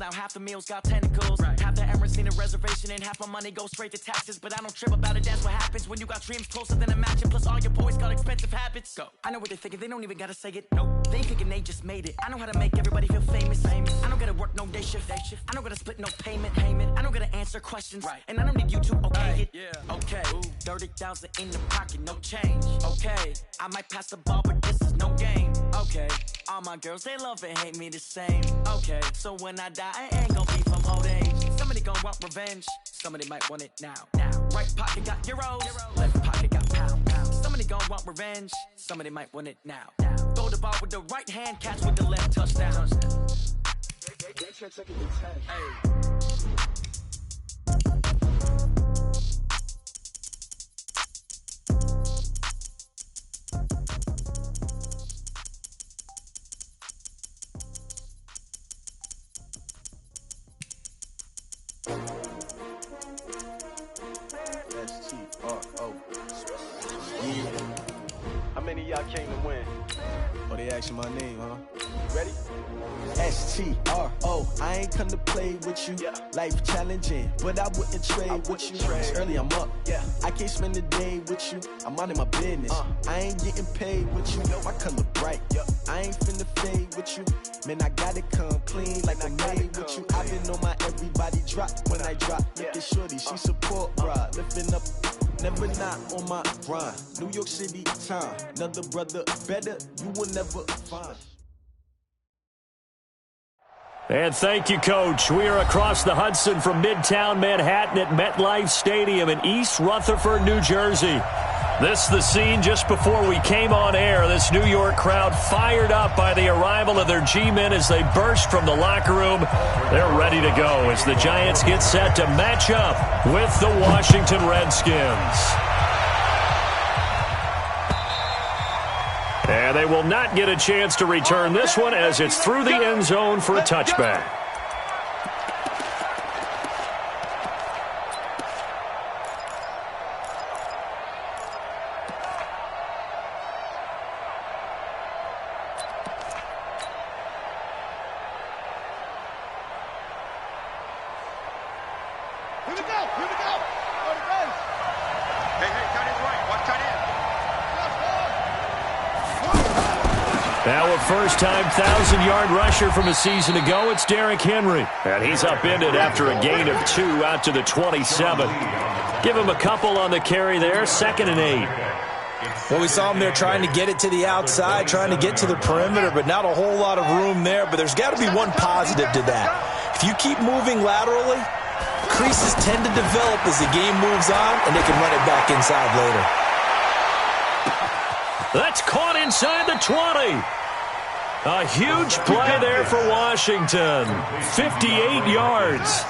Now half the meals got tentacles. Half the Emirates need a reservation and half my money goes straight to taxes. But I don't trip about it, that's what happens when you got dreams closer than a match. And plus all your boys got expensive habits. Go. I know what they're thinking, they don't even gotta say it. No, they thinking they just made it. I know how to make everybody feel famous. I don't gotta work no day shift. I don't gotta split no payment. I don't gotta answer questions. And I don't need you to okay it. Okay, 30,000 in the pocket, no change. Okay, I might pass the ball, but this is no game. Okay, all my girls, they love and hate me the same. Okay, so when I die, I ain't gonna be from old age. Somebody gon' want revenge, somebody might want it now. Right pocket got euros, left pocket got pounds. Somebody gon' want revenge, somebody might want it now. Throw the ball with the right hand, catch with the left, touchdown. S-T-R-O. Yeah. How many of y'all came to win? Oh, they asking my name, huh? Ready? S-T-R-O. I ain't come to play with you. Life challenging, but I wouldn't trade with you. It's early, I'm up. I can't spend the day with you. I'm minding my business. I ain't getting paid with you. My color bright. I ain't finna fade with you. Man, I gotta come clean like I made with you. I've been on my everybody drop when I drop. Look at shorty, she support, bruh. Lifting up, never not on my grind. New York City time. Another brother better, you will never find. And thank you, Coach. We are across the Hudson from Midtown Manhattan at MetLife Stadium in East Rutherford, New Jersey. This is the scene just before we came on air. This New York crowd fired up by the arrival of their G-men as they burst from the locker room. They're ready to go as the Giants get set to match up with the Washington Redskins. And they will not get a chance to return this one as it's through the end zone for a touchback. Now a first-time 1,000-yard rusher from a season ago, it's Derrick Henry. And he's upended after a gain of 2 out to the 27. Give him a couple on the carry there, 2nd and 8. Well, we saw him there trying to get it to the outside, trying to get to the perimeter, but not a whole lot of room there. But there's got to be one positive to that. If you keep moving laterally, creases tend to develop as the game moves on, and they can run it back inside later. That's caught inside the 20. A huge play there for Washington. 58 yards.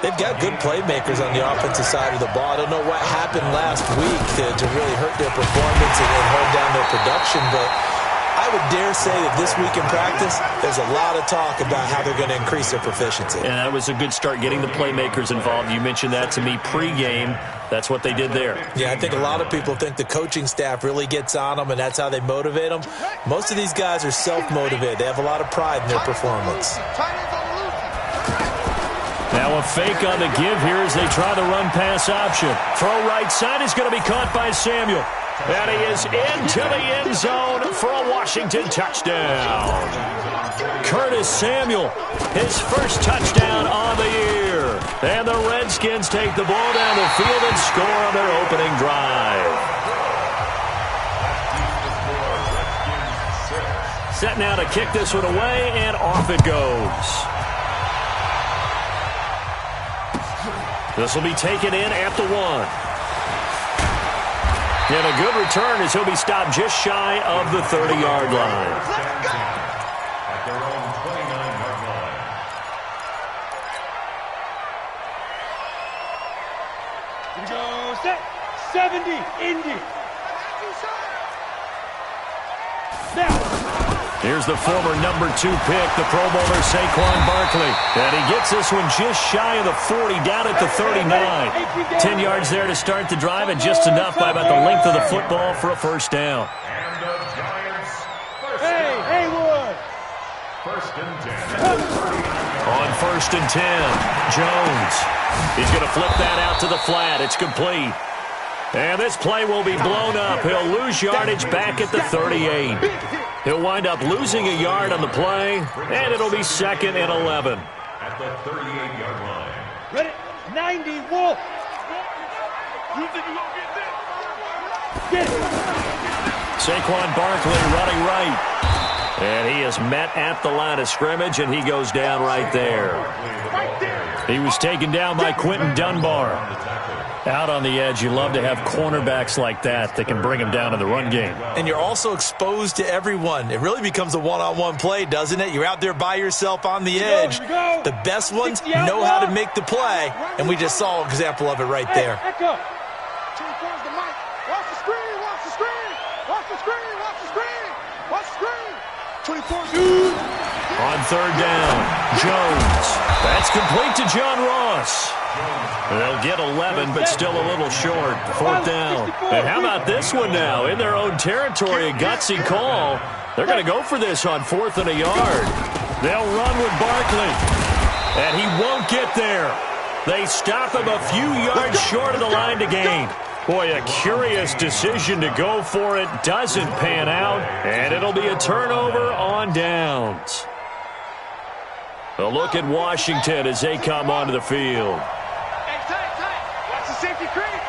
They've got good playmakers on the offensive side of the ball. I don't know what happened last week to really hurt their performance and hold down their production, but I would dare say that this week in practice, there's a lot of talk about how they're going to increase their proficiency. And that was a good start, getting the playmakers involved. You mentioned that to me pregame. That's what they did there. Yeah, I think a lot of people think the coaching staff really gets on them, and that's how they motivate them. Most of these guys are self-motivated. They have a lot of pride in their performance. Now a fake on the give here as they try the run-pass option. Throw right side is going to be caught by Samuel. And he is into the end zone for a Washington touchdown. Curtis Samuel, his first touchdown on the year. And the Redskins take the ball down the field and score on their opening drive. Set now to kick this one away, and off it goes. This will be taken in at the 1. And a good return as he'll be stopped just shy of the 30-yard line. At their own 29-yard line. Here we go. Set. 70. Indy. Now. Here's the former number 2 pick, the Pro Bowler Saquon Barkley. And he gets this one just shy of the 40, down at the 39. 10 yards there to start the drive, and just enough by about the length of the football for a first down. And the Giants Haywood. First and 10. On 1st and 10. Jones. He's going to flip that out to the flat. It's complete. And this play will be blown up. He'll lose yardage back at the 38. He'll wind up losing a yard on the play, and it'll be 2nd and 11. At the 38-yard line. Ready? 90, Wolf. You think you're going to get this? Get it. Saquon Barkley running right. And he is met at the line of scrimmage, and he goes down right there. He was taken down by Quentin Dunbar. Out on the edge, you love to have cornerbacks like that can bring him down in the run game. And you're also exposed to everyone. It really becomes a one-on-one play, doesn't it? You're out there by yourself on the edge. The best ones know how to make the play, and we just saw an example of it right there. Watch the screen, watch the screen, watch the screen, watch the screen, watch the screen. 24. On 3rd down, Jones. That's complete to John Ross. They'll get 11, but still a little short. 4th down. And how about this one now? In their own territory, a gutsy call. They're going to go for this on 4th and a yard. They'll run with Barkley. And he won't get there. They stop him a few yards short of the line to gain. Boy, a curious decision to go for it. Doesn't pan out. And it'll be a turnover on downs. A look at Washington as they come onto the field. Watch the safety creep.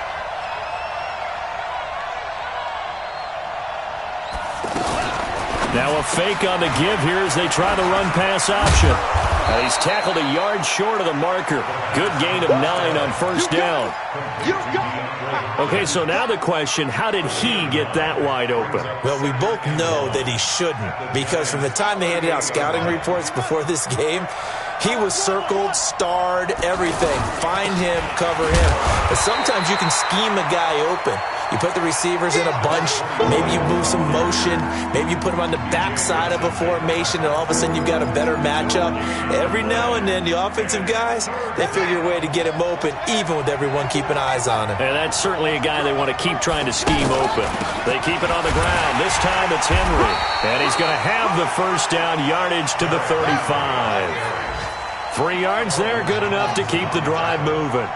Now a fake on the give here as they try the run-pass option. And he's tackled a yard short of the marker. Good gain of 9 on 1st down. Okay, so now the question, how did he get that wide open? Well, we both know that he shouldn't, because from the time they handed out scouting reports before this game, he was circled, starred, everything. Find him, cover him. But sometimes you can scheme a guy open. You put the receivers in a bunch. Maybe you move some motion. Maybe you put them on the backside of a formation, and all of a sudden you've got a better matchup. Every now and then, the offensive guys, they figure a way to get him open, even with everyone keeping eyes on him. And that's certainly a guy they want to keep trying to scheme open. They keep it on the ground. This time it's Henry. And he's going to have the 1st down, yardage to the 35. 3 yards there, good enough to keep the drive moving.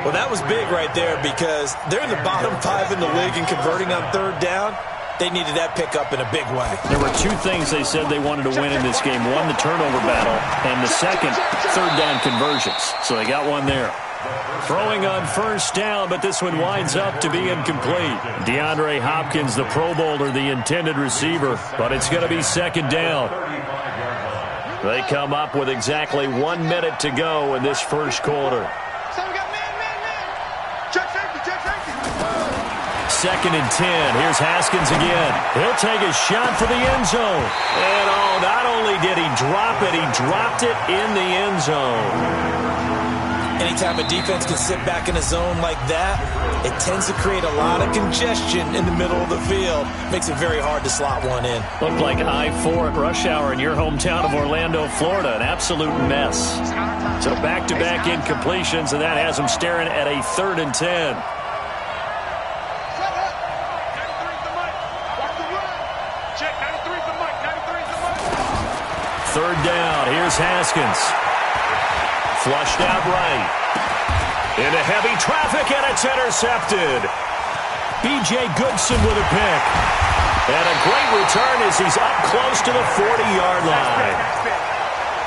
Well, that was big right there because they're in the bottom 5 in the league and converting on 3rd down. They needed that pickup in a big way. There were 2 things they said they wanted to win in this game. One, the turnover battle, and the second, 3rd down conversions. So they got one there. Throwing on 1st down, but this one winds up to be incomplete. DeAndre Hopkins, the Pro Bowler, the intended receiver, but it's going to be 2nd down. They come up with exactly 1 minute to go in this 1st quarter. 2nd and 10. Here's Haskins again. He'll take a shot for the end zone. And not only did he drop it, he dropped it in the end zone. Anytime a defense can sit back in a zone like that, it tends to create a lot of congestion in the middle of the field. Makes it very hard to slot one in. Looked like I-4 at rush hour in your hometown of Orlando, Florida. An absolute mess. So back-to-back incompletions, and that has them staring at a 3rd and 10. Third down. Here's Haskins. Flushed out right. Into heavy traffic, and it's intercepted. B.J. Goodson with a pick. And a great return as he's up close to the 40-yard line.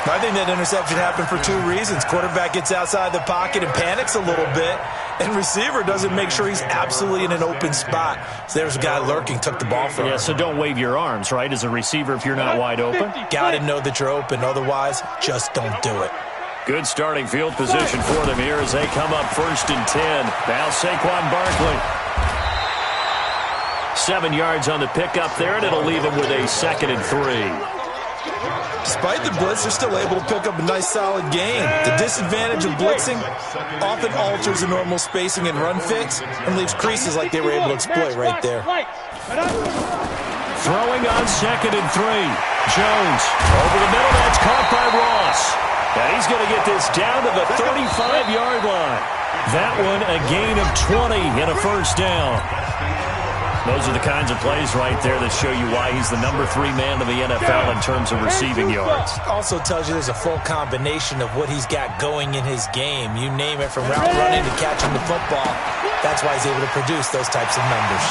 I think that interception happened for 2 reasons. Quarterback gets outside the pocket and panics a little bit, and receiver doesn't make sure he's absolutely in an open spot. So there's a guy lurking, took the ball from him. Yeah, so don't wave your arms, right, as a receiver if you're not wide open? Got to know that you're open. Otherwise, just don't do it. Good starting field position for them here as they come up 1st and 10. Now Saquon Barkley. 7 yards on the pickup there, and it'll leave him with a 2nd and 3. Despite the blitz, they're still able to pick up a nice, solid gain. The disadvantage of blitzing often alters the normal spacing and run fits and leaves creases like they were able to exploit right there. Throwing on 2nd and 3. Jones over the middle. That's caught by Ross. And he's going to get this down to the 35-yard line. That one a gain of 20 and a 1st down. Those are the kinds of plays right there that show you why he's the number 3 man in the NFL in terms of receiving yards. Also tells you there's a full combination of what he's got going in his game. You name it, from route running to catching the football. That's why he's able to produce those types of numbers.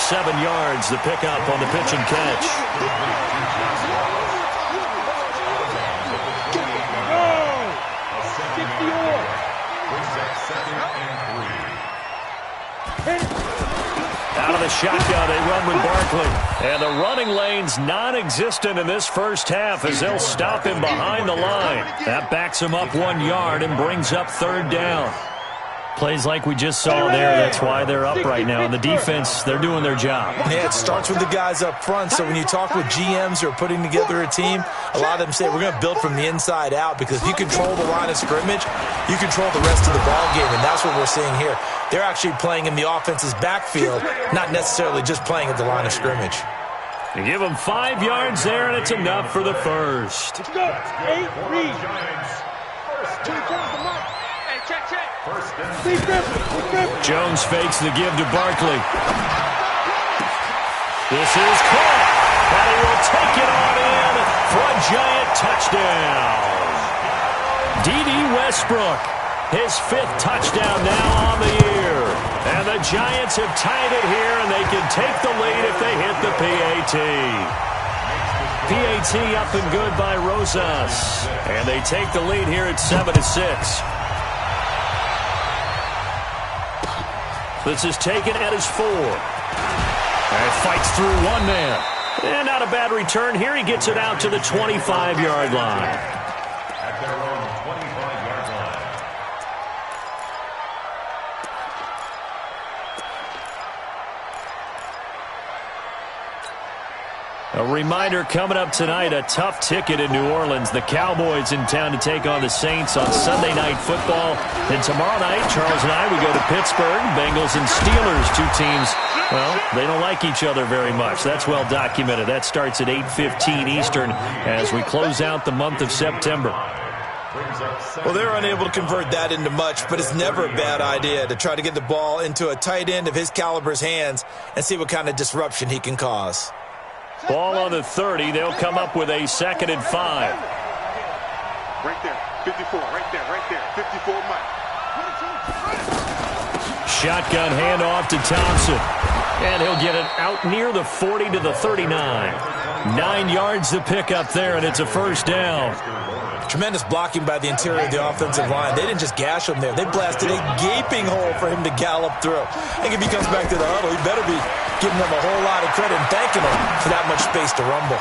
7 yards, the pickup on the pitch and catch. Out of the shotgun, they run with Barkley. And the running lane's non-existent in this first half as they'll stop him behind the line. That backs him up 1 yard and brings up 3rd down. Plays like we just saw there, that's why they're up right now. And the defense, they're doing their job. Yeah, it starts with the guys up front. So when you talk with GMs who are putting together a team, a lot of them say we're going to build from the inside out, because if you control the line of scrimmage, you control the rest of the ball game, and that's what we're seeing here. They're actually playing in the offense's backfield, not necessarily just playing at the line of scrimmage. You give them 5 yards there, and it's enough for the first. Let's go. 8, read. Jones fakes the give to Barkley. This is caught, and he will take it on in for a giant touchdown. D.D. Westbrook, his 5th touchdown now on the year. And the Giants have tied it here, and they can take the lead if they hit the PAT. PAT up and good by Rosas. And they take the lead here at 7-6. This is taken at his 4. And fights through 1 man. And not a bad return here. He gets it out to the 25-yard line. At their own 25-yard line. A reminder coming up tonight, a tough ticket in New Orleans. The Cowboys in town to take on the Saints on Sunday Night Football. And tomorrow night, Charles and I, we go to Pittsburgh. Bengals and Steelers, 2 teams, well, they don't like each other very much. That's well documented. That starts at 8:15 Eastern as we close out the month of September. Well, they're unable to convert that into much, but it's never a bad idea to try to get the ball into a tight end of his caliber's hands and see what kind of disruption he can cause. Ball on the 30. They'll come up with a 2nd and 5. Right there. 54. Right there. 54 Mike. Shotgun handoff to Thompson. And he'll get it out near the 40 to the 39. 9 yards to pick up there, and it's a 1st down. Tremendous blocking by the interior of the offensive line. They didn't just gash him there. They blasted a gaping hole for him to gallop through. I think if he comes back to the huddle, he better be giving them a whole lot of credit and thanking them for that much space to rumble.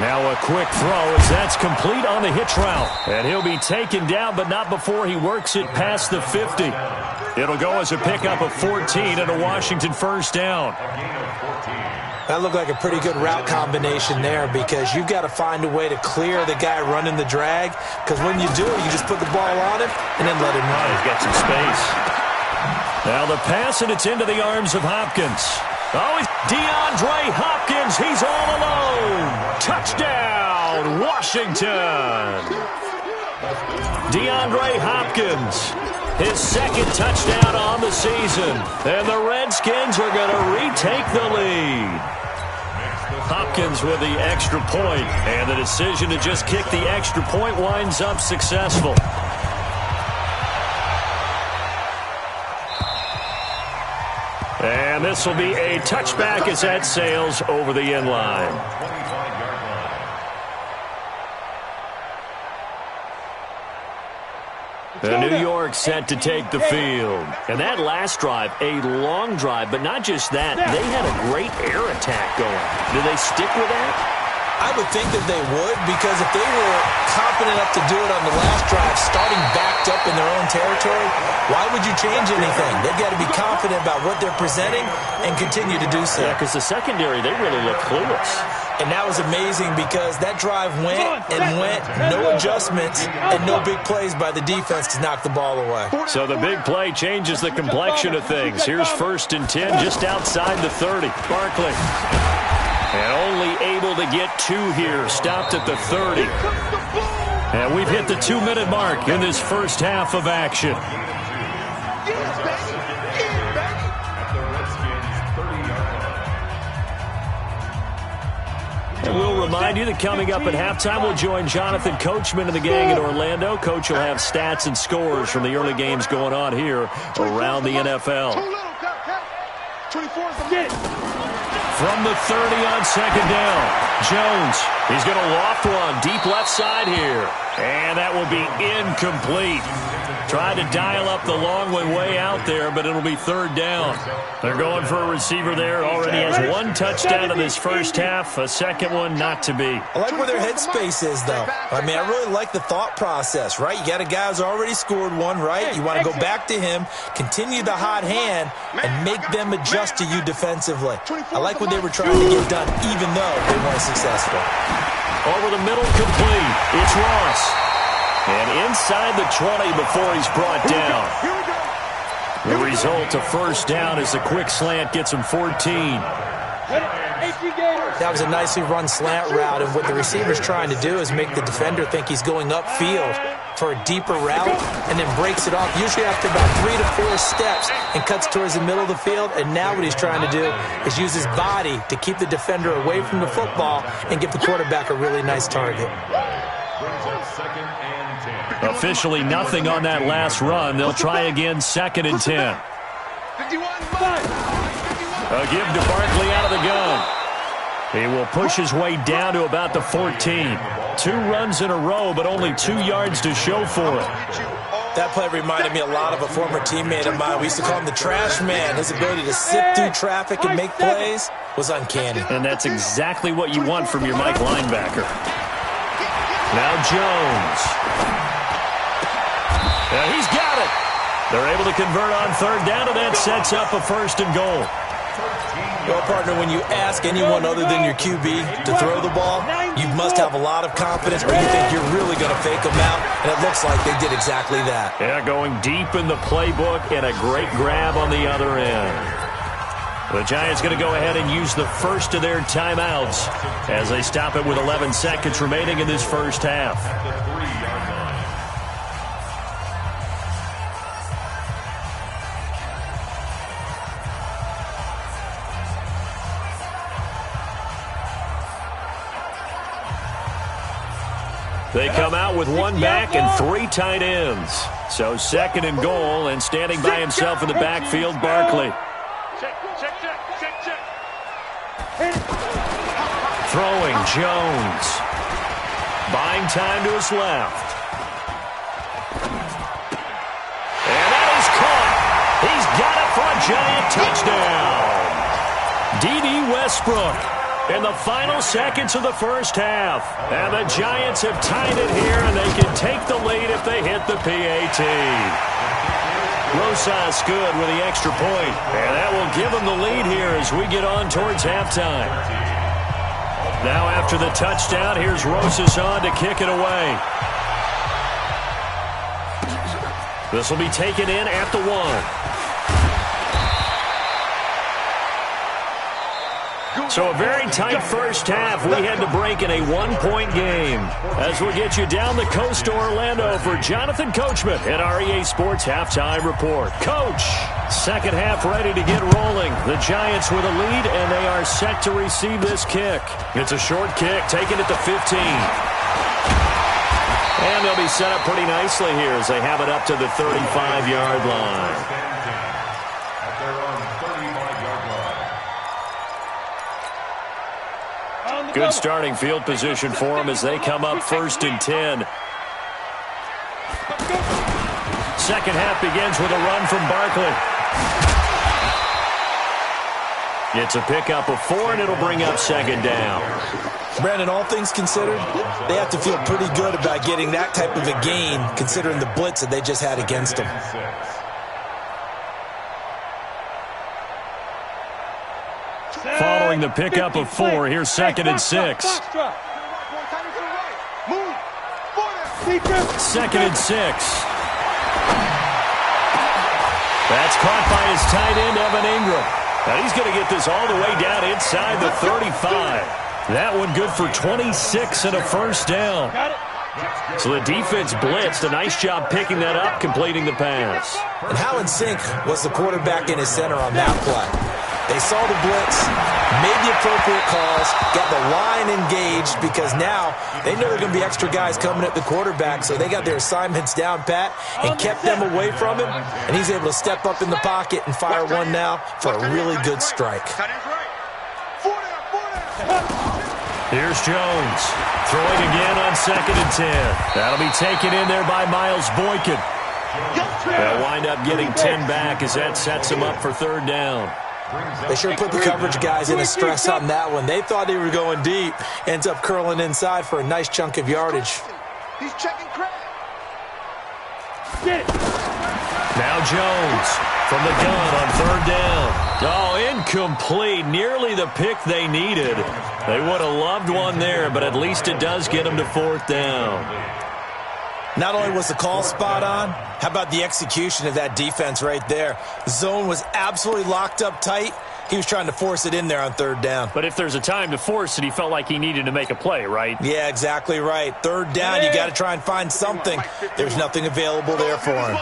Now a quick throw as that's complete on the hitch route. And he'll be taken down, but not before he works it past the 50. It'll go as a pickup of 14 and a Washington 1st down. That looked like a pretty good route combination there, because you've got to find a way to clear the guy running the drag, because when you do, you just put the ball on him and then let him run. He's got some space. Now the pass, and it's into the arms of Hopkins. Oh, it's DeAndre Hopkins. He's all alone. Touchdown, Washington. DeAndre Hopkins, his 2nd touchdown on the season. And the Redskins are going to retake the lead. Hopkins with the extra point, and the decision to just kick the extra point winds up successful. And this will be a touchback as that sails over the end line. New York set to take the field. And that last drive, a long drive, but not just that. They had a great air attack going. Do they stick with that? I would think that they would, because if they were confident enough to do it on the last drive, starting backed up in their own territory, why would you change anything? They've got to be confident about what they're presenting and continue to do so. Yeah, because the secondary, they really look clueless. And that was amazing, because that drive went and went, no adjustments, and no big plays by the defense to knock the ball away. So the big play changes the complexion of things. Here's 1st and 10 just outside the 30. Barkley. And only able to get 2 here. Stopped at the 30. And we've hit the 2-minute mark in this first half of action. And we'll remind you that coming up at halftime, we'll join Jonathan Coachman and the gang in Orlando. Coach will have stats and scores from the early games going on here around the NFL. From the 30 on second down, Jones. He's going to loft one deep left side here. And that will be incomplete. Tried to dial up the long one way out there, but it'll be third down. They're going for a receiver there. Already has one touchdown in this first half. A second one not to be. I like where their headspace is, though. I mean, I really like the thought process, right? You got a guy who's already scored one, right? You want to go back to him, continue the hot hand, and make them adjust to you defensively. I like what they were trying to get done, even though they weren't successful. Over the middle, complete. It's Ross. And inside the 20 before he's brought down. The result, a first down as the quick slant gets him 14. That was a nicely run slant route, and what the receiver's trying to do is make the defender think he's going upfield for a deeper route and then breaks it off, usually after about 3 to 4 steps, and cuts towards the middle of the field. And now what he's trying to do is use his body to keep the defender away from the football and give the quarterback a really nice target. Officially nothing on that last run. They'll try again, 2nd and 10. A give to Barkley out of the gun. He will push his way down to about the 14. 2 runs in a row, but only 2 yards to show for it. That play reminded me a lot of a former teammate of mine. We used to call him the trash man. His ability to sift through traffic and make plays was uncanny. And that's exactly what you want from your Mike linebacker. Now Jones. He's got it. They're able to convert on third down, and that sets up a 1st and goal. Well, partner, when you ask anyone other than your QB to throw the ball, you must have a lot of confidence, or you think you're really going to fake them out, and it looks like they did exactly that. Yeah, going deep in the playbook and a great grab on the other end. The Giants going to go ahead and use the first of their timeouts as they stop it with 11 seconds remaining in this first half. They come out with 1 back and 3 tight ends. So 2nd and goal, and standing by himself in the backfield, Barkley. Throwing, Jones. Buying time to his left. And that is caught. He's got it for a Giant touchdown. D.D. Westbrook in the final seconds of the first half. And the Giants have tied it here, and they can take the lead if they hit the PAT. Rosas good with the extra point, and that will give them the lead here as we get on towards halftime. Now after the touchdown, here's Rosas on to kick it away. This will be taken in at the 1. So a very tight first half. We had to break in a 1-point game. As we'll get you down the coast to Orlando for Jonathan Coachman at our EA Sports Halftime Report. Coach, second half ready to get rolling. The Giants with a lead, and they are set to receive this kick. It's a short kick, taken at the 15. And they'll be set up pretty nicely here as they have it up to the 35-yard line. Good starting field position for them as they come up 1st and 10. Second half begins with a run from Barkley. It's a pickup of 4, and it'll bring up 2nd down. Brandon, all things considered, they have to feel pretty good about getting that type of a gain, considering the blitz that they just had against them. Following the pickup of 4, here's 2nd and 6. 2nd and 6. That's caught by his tight end, Evan Ingram. Now he's going to get this all the way down inside the 35. That one good for 26 and a first down. So the defense blitzed. A nice job picking that up, completing the pass. And how in sync was the quarterback in his center on that play? They saw the blitz, made the appropriate calls, got the line engaged because now they know there are going to be extra guys coming at the quarterback, so they got their assignments down pat and kept them away from him, and he's able to step up in the pocket and fire one now for a really good strike. Here's Jones, throwing again on 2nd and 10. That'll be taken in there by Miles Boykin. They'll wind up getting 10 back as that sets them up for 3rd down. They sure put the coverage guys in a stress on that one. They thought they were going deep. Ends up curling inside for a nice chunk of yardage. He's checking Craig. Now Jones from the gun on 3rd down. Oh, incomplete. Nearly the pick they needed. They would have loved one there, but at least it does get them to 4th down. Not only was the call spot on, how about the execution of that defense right there? The zone was absolutely locked up tight. He was trying to force it in there on 3rd down. But if there's a time to force it, he felt like he needed to make a play, right? Yeah, exactly right. 3rd down, you got to try and find something. There's nothing available there for him.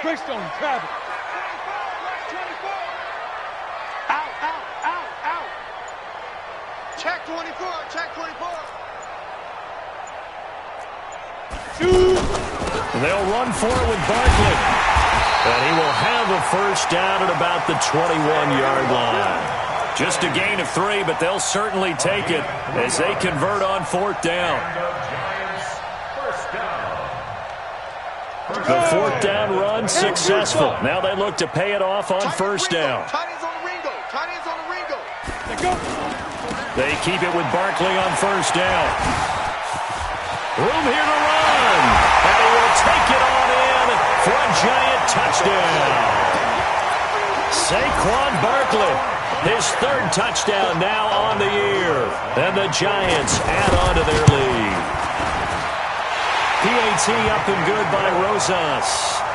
Greystone, grab it. Out. Check 24, check 24. They'll run for it with Barkley. And he will have a 1st down at about the 21-yard line. Just a gain of 3, but they'll certainly take it as they convert on 4th down. The 4th down run successful. Now they look to pay it off on 1st down. They keep it with Barkley on 1st down. Room here to run. And he will take it on in for a giant touchdown. Saquon Barkley, his 3rd touchdown now on the year. And the Giants add on to their lead. PAT up and good by Rosas.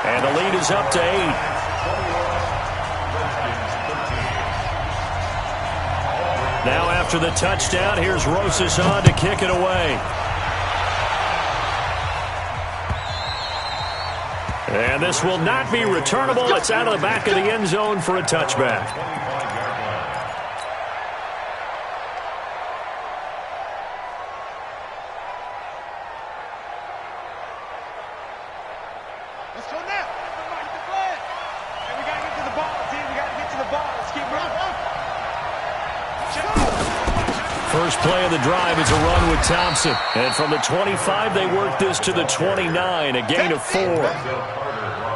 And the lead is up to 8. Now after the touchdown, here's Rosas on to kick it away. And this will not be returnable. It's out of the back of the end zone for a touchback. Let's go now. And we got to get to the ball, team. We got to get to the ball. Let's keep running. First play of the drive is a run with Thompson. And from the 25, they work this to the 29, a gain of 4.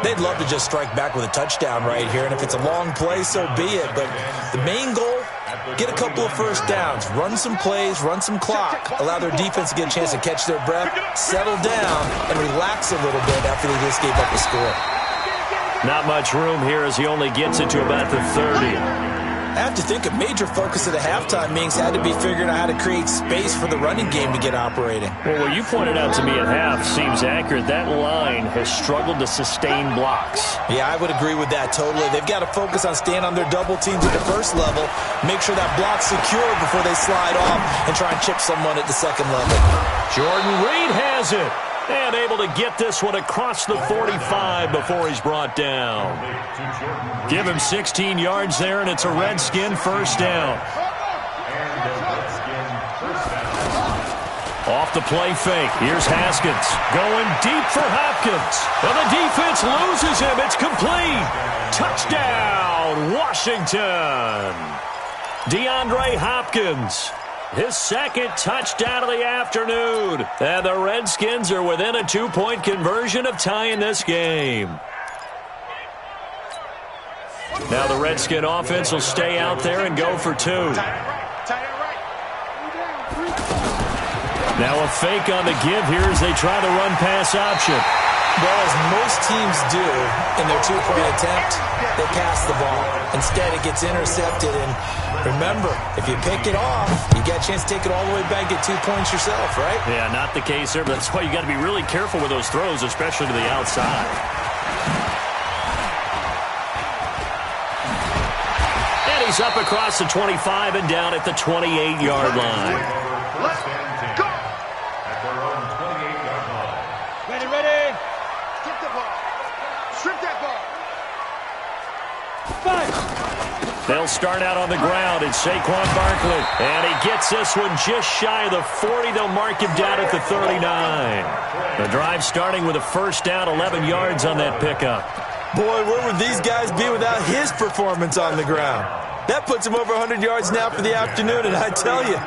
They'd love to just strike back with a touchdown right here, and if it's a long play, so be it. But the main goal, get a couple of 1st downs, run some plays, run some clock, allow their defense to get a chance to catch their breath, settle down, and relax a little bit after they just gave up the score. Not much room here as he only gets it to about the 30. I have to think a major focus at the halftime meetings had to be figuring out how to create space for the running game to get operating. Well, what you pointed out to me at half seems accurate. That line has struggled to sustain blocks. Yeah, I would agree with that totally. They've got to focus on staying on their double teams at the 1st level, make sure that block's secure before they slide off and try and chip someone at the 2nd level. Jordan Reed has it. And able to get this one across the 45 before he's brought down. Give him 16 yards there, and it's a Redskin 1st down. Off the play fake. Here's Haskins going deep for Hopkins. And the defense loses him. It's complete. Touchdown, Washington. DeAndre Hopkins. His 2nd touchdown of the afternoon. And the Redskins are within a 2-point conversion of tying this game. Now the Redskin offense will stay out there and go for 2. Now a fake on the give here as they try the run-pass option. Well, as most teams do in their 2-point attempt, they pass the ball. Instead, it gets intercepted. And remember, if you pick it off, you get a chance to take it all the way back, get 2 points yourself, right? Yeah, not the case there, but that's why you got to be really careful with those throws, especially to the outside. And he's up across the 25 and down at the 28-yard line. Let's go. At their own 28-yard line. Ready. Strip the ball. Strip that ball. start out on the ground. It's Saquon Barkley. And he gets this one just shy of the 40. They'll mark him down at the 39. The drive starting with a first down, 11 yards on that pickup. Boy, where would these guys be without his performance on the ground? That puts him over 100 yards now for the afternoon, and I tell you,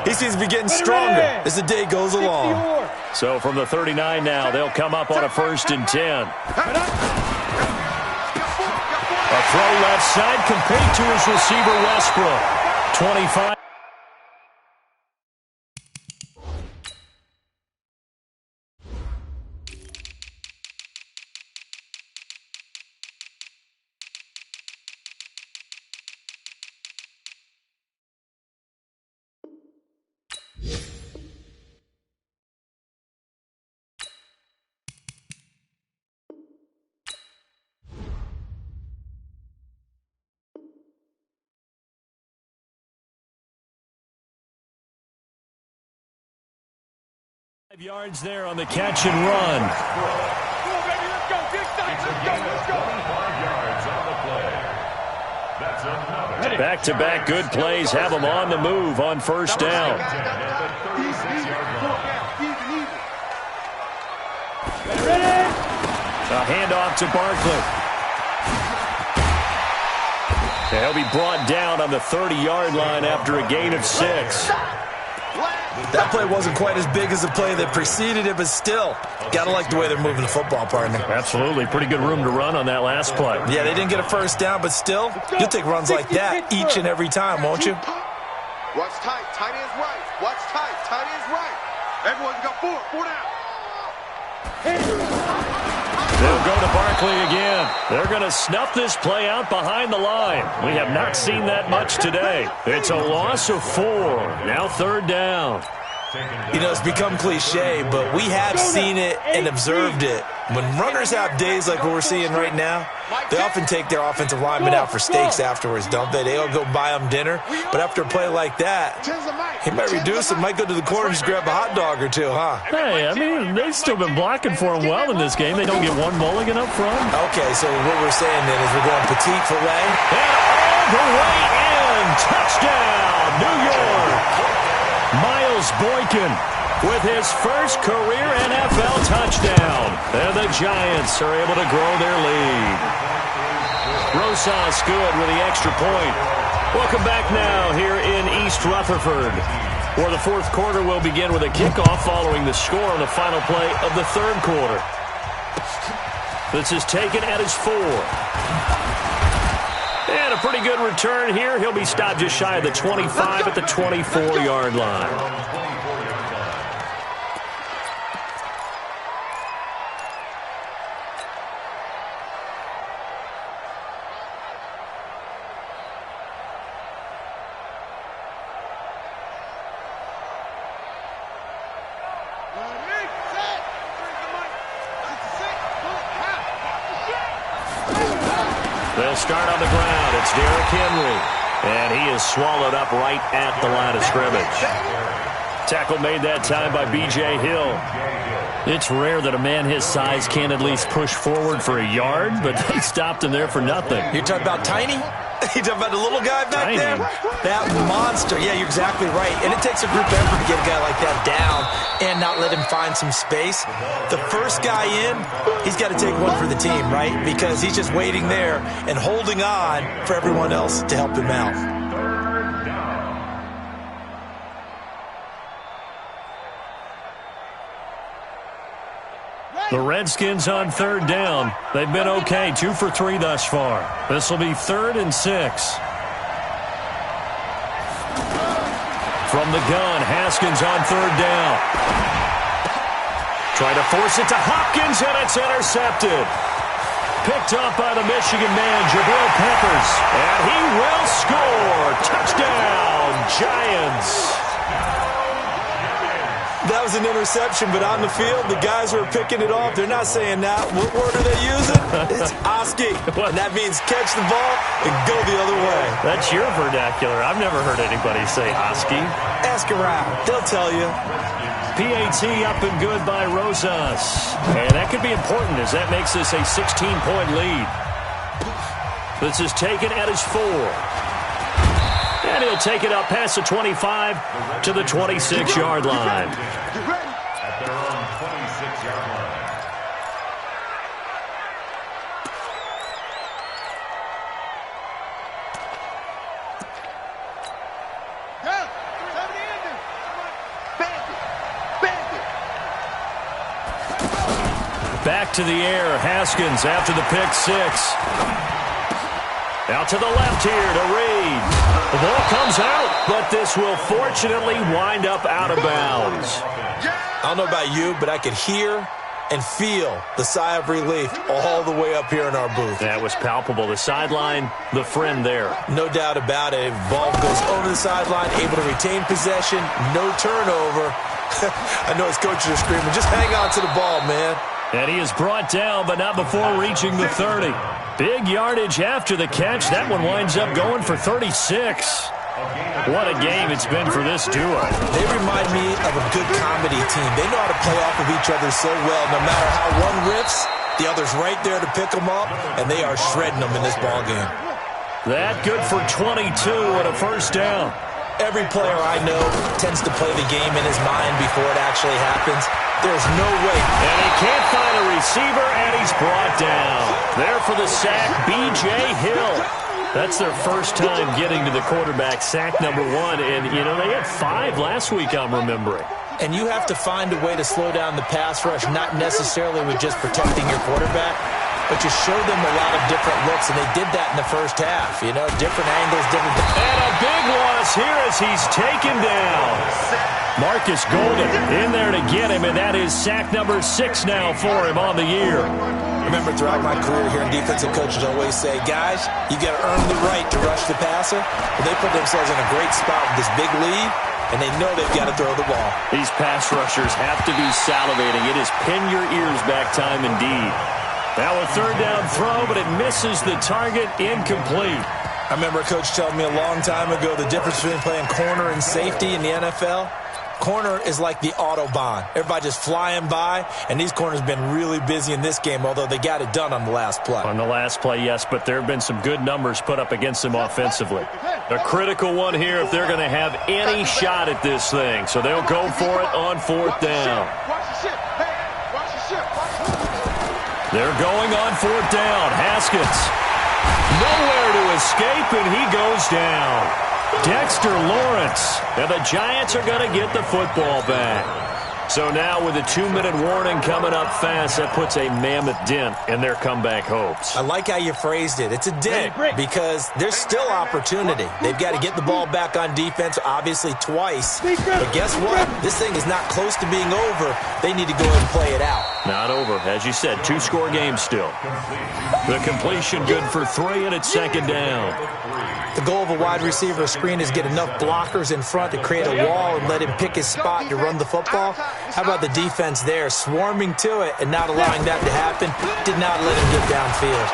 he seems to be getting stronger as the day goes along. So from the 39 now, they'll come up on a 1st and 10. A throw left side, complete to his receiver, Westbrook. 25. Yards there on the catch and run. Back-to-back good plays have them on the move on first down. A handoff to Barkley. He'll be brought down on the 30-yard line after a gain of 6. That play wasn't quite as big as the play that preceded it, but still, got to like the way they're moving the football, partner. Absolutely. Pretty good room to run on that last play. Yeah, they didn't get a first down, but still, you'll take runs like that each and every time, won't you? Watch tight. Tight end's right. Watch tight. Tight end's right. Everyone's got 4 down. They'll go to Barkley again. They're going to snuff this play out behind the line. We have not seen that much today. It's a loss of 4. Now 3rd down. You know, it's become cliche, but we have seen it and observed it. When runners have days like what we're seeing right now, they often take their offensive linemen out for steaks afterwards, don't they? They'll go buy them dinner. But after a play like that, he might reduce it, might go to the corner and just grab a hot dog or two, huh? Hey, I mean, they've still been blocking for him well in this game. They don't get one mulligan up front. Okay, so what we're saying then is we're going petite filet. And all the way in. Touchdown, New York. Miles Boykin with his first career NFL touchdown. And the Giants are able to grow their lead. Rosas good with the extra point. Welcome back now here in East Rutherford, where the 4th quarter will begin with a kickoff following the score on the final play of the 3rd quarter. This is taken at his 4. And a pretty good return here. He'll be stopped just shy of the 25 at the 24-yard line. They'll start on the ground. It's Derrick Henry. And he is swallowed up right at the line of scrimmage. Tackle made that time by B.J. Hill. It's rare that a man his size can't at least push forward for a yard, but they stopped him there for nothing. You're talking about Tiny? You talking about the little guy back there? That monster. Yeah, you're exactly right. And it takes a group effort to get a guy like that down and not let him find some space. The first guy in, he's got to take one for the team, right? Because he's just waiting there and holding on for everyone else to help him out. The Redskins on 3rd down. They've been okay, 2 for 3 thus far. This will be 3rd and 6. From the gun, Haskins on 3rd down. Try to force it to Hopkins, and it's intercepted. Picked up by the Michigan man, Jabril Peppers. And he will score. Touchdown, Giants. That was an interception, but on the field, the guys who are picking it off, they're not saying that. What word are they using? It's Oski. And that means catch the ball and go the other way. That's your vernacular. I've never heard anybody say Oski. Ask around. They'll tell you. PAT up and good by Rosas. And that could be important as that makes this a 16-point lead. This is taken at his 4. And he'll take it up past the 25 to the 26-yard line. At their own 26-yard line. Back to the air, Haskins after the pick six. Out to the left here to Reed. The ball comes out, but this will fortunately wind up out of bounds. I don't know about you, but I could hear and feel the sigh of relief all the way up here in our booth. That was palpable. The sideline, the friend there. No doubt about it. Ball goes over the sideline, able to retain possession, no turnover. I know his coaches are screaming, just hang on to the ball, man. And he is brought down, but not before reaching the 30. Big yardage after the catch. That one winds up going for 36. What a game it's been for this duo. They remind me of a good comedy team. They know how to play off of each other so well. No matter how one riffs, the other's right there to pick them up, and they are shredding them in this ball game. That good for 22 and a first down. Every player I know tends to play the game in his mind before it actually happens. There's no way. And he can't find a receiver, and he's brought down. There for the sack, B.J. Hill. That's their first time getting to the quarterback, sack number 1. And, you know, they had 5 last week, I'm remembering. And you have to find a way to slow down the pass rush, not necessarily with just protecting your quarterback, but you show them a lot of different looks, and they did that in the first half. You know, different angles, different... And a big loss here as he's taken down. Marcus Golden in there to get him, and that is sack number 6 now for him on the year. Remember, throughout my career here, defensive coaches always say, guys, you got to earn the right to rush the passer. Well, they put themselves in a great spot with this big lead, and they know they've got to throw the ball. These pass rushers have to be salivating. It is pin your ears back time indeed. Now a third down throw, but it misses the target, incomplete. I remember a coach telling me a long time ago the difference between playing corner and safety in the NFL. Corner is like the Autobahn. Everybody just flying by, and these corners have been really busy in this game, although they got it done on the last play. On the last play, yes, but there have been some good numbers put up against them offensively. A critical one here if they're going to have any shot at this thing, so they'll go for it on 4th down. They're going on 4th down. Haskins nowhere to escape, and he goes down. Dexter Lawrence, and the Giants are going to get the football back. So now with a 2-minute warning coming up fast, that puts a mammoth dent in their comeback hopes. I like how you phrased it. It's a dent because there's still opportunity. They've got to get the ball back on defense, obviously twice. But guess what? This thing is not close to being over. They need to go ahead and play it out. Not over. As you said, 2-score game still. The completion good for 3, and it's 2nd down. The goal of a wide receiver screen is get enough blockers in front to create a wall and let him pick his spot to run the football. How about the defense there, swarming to it and not allowing that to happen? Did not let him get downfield.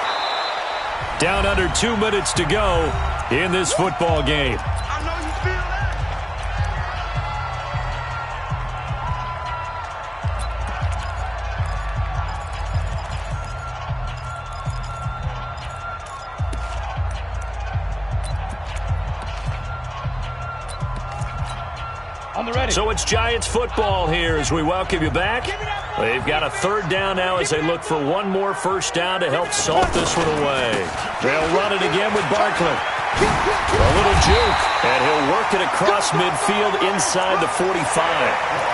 Down under 2 minutes to go in this football game. So it's Giants football here as we welcome you back. They've got a 3rd down now as they look for one more first down to help salt this one away. They'll run it again with Barkley. A little juke, and he'll work it across midfield inside the 45.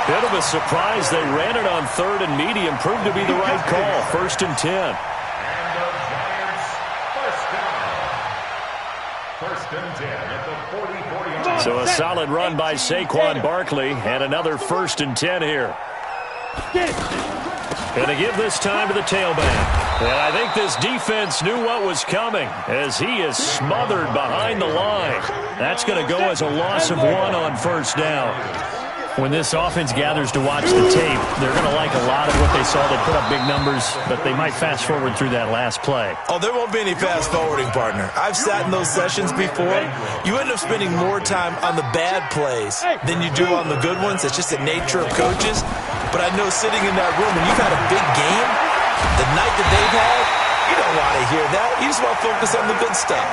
Bit of a surprise. They ran it on 3rd and medium. Proved to be the right call. 1st and 10. And the Giants first down. 1st and 10 at the 40-yard line. So a solid run by Saquon Barkley, and another 1st and 10 here. And to give this time to the tailback. And I think this defense knew what was coming as he is smothered behind the line. That's going to go as a loss of 1 on 1st down. When this offense gathers to watch the tape, they're going to like a lot of what they saw. They put up big numbers, but they might fast forward through that last play. Oh, there won't be any fast forwarding, partner. I've sat in those sessions before. You end up spending more time on the bad plays than you do on the good ones. It's just the nature of coaches. But I know sitting in that room, when you've had a big game, the night that they've had, you know don't want to hear that. You just want to focus on the good stuff.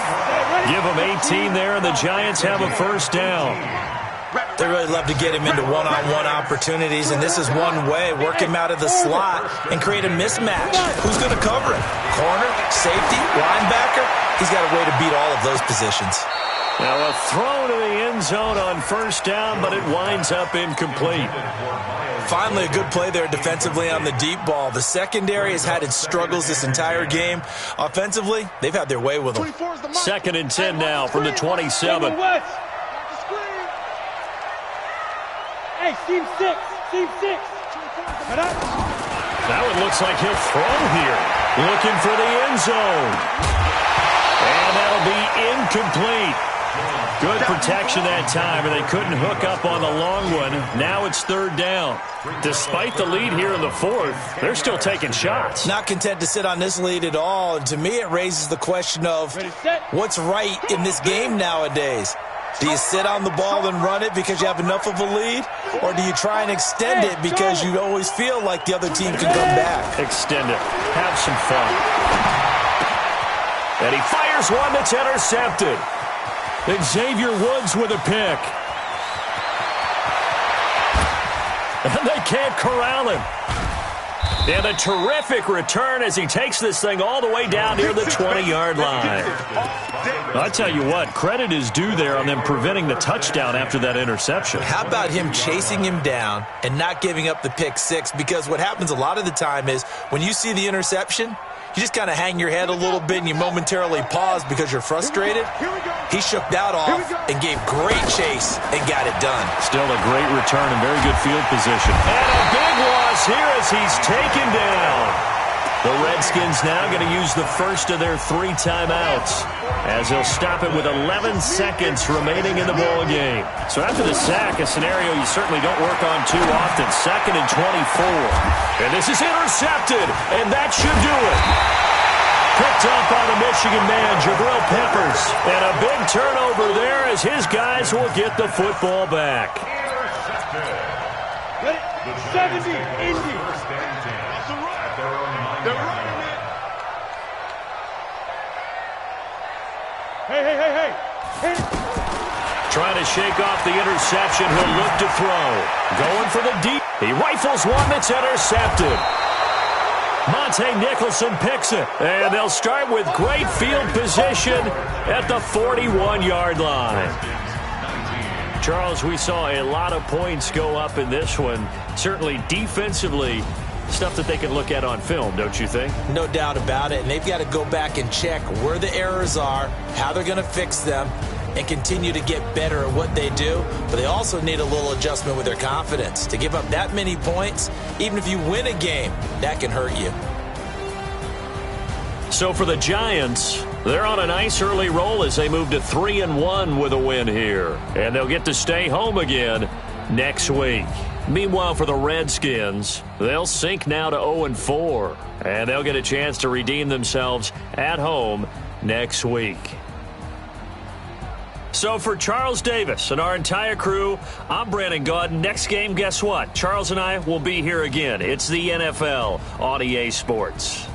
Give them 18 there, and the Giants have a first down. They really love to get him into one-on-one opportunities, and this is one way. Work him out of the slot and create a mismatch. Who's going to cover him? Corner, safety, linebacker? He's got a way to beat all of those positions. Now a throw to the end zone on first down, but it winds up incomplete. Finally, a good play there defensively on the deep ball. The secondary has had its struggles this entire game. Offensively, they've had their way with them. 2nd and 10 now from the 27. Hey, team 6. Now it looks like he'll throw here. Looking for the end zone. And that'll be incomplete. Good protection that time, and they couldn't hook up on the long one. Now it's 3rd down. Despite the lead here in the 4th, they're still taking shots. Not content to sit on this lead at all. And to me, it raises the question of what's right in this game nowadays. Do you sit on the ball and run it because you have enough of a lead? Or do you try and extend it because you always feel like the other team can come back? Extend it. Have some fun. And he fires one that's intercepted. Xavier Woods with a pick. And they can't corral him. And a terrific return as he takes this thing all the way down near the 20-yard line. I tell you what, credit is due there on them preventing the touchdown after that interception. How about him chasing him down and not giving up the pick six? Because what happens a lot of the time is when you see the interception, you just kind of hang your head a little bit and you momentarily pause because you're frustrated. He shook that off and gave great chase and got it done. Still a great return and very good field position. And a big loss here as he's taken down. The Redskins now going to use the first of their 3 timeouts as they'll stop it with 11 seconds remaining in the ball game. So after the sack, a scenario you certainly don't work on too often. 2nd and 24. And this is intercepted, and that should do it. Picked up by the Michigan man, Jabril Peppers. And a big turnover there as his guys will get the football back. 70, Indy. Hey. Trying to shake off the interception. He'll look to throw. Going for the deep. He rifles one that's intercepted. Monte Nicholson picks it. And they'll start with great field position at the 41-yard line. Charles, we saw a lot of points go up in this one. Certainly defensively, stuff that they can look at on film, don't you think? No doubt about it. And they've got to go back and check where the errors are, how they're going to fix them, and continue to get better at what they do. But they also need a little adjustment with their confidence. To give up that many points, even if you win a game, that can hurt you. So for the Giants, they're on a nice early roll as they move to 3-1 with a win here. And they'll get to stay home again next week. Meanwhile, for the Redskins, they'll sink now to 0-4. And they'll get a chance to redeem themselves at home next week. So for Charles Davis and our entire crew, I'm Brandon Gaudin. Next game, guess what? Charles and I will be here again. It's the NFL on EA Sports.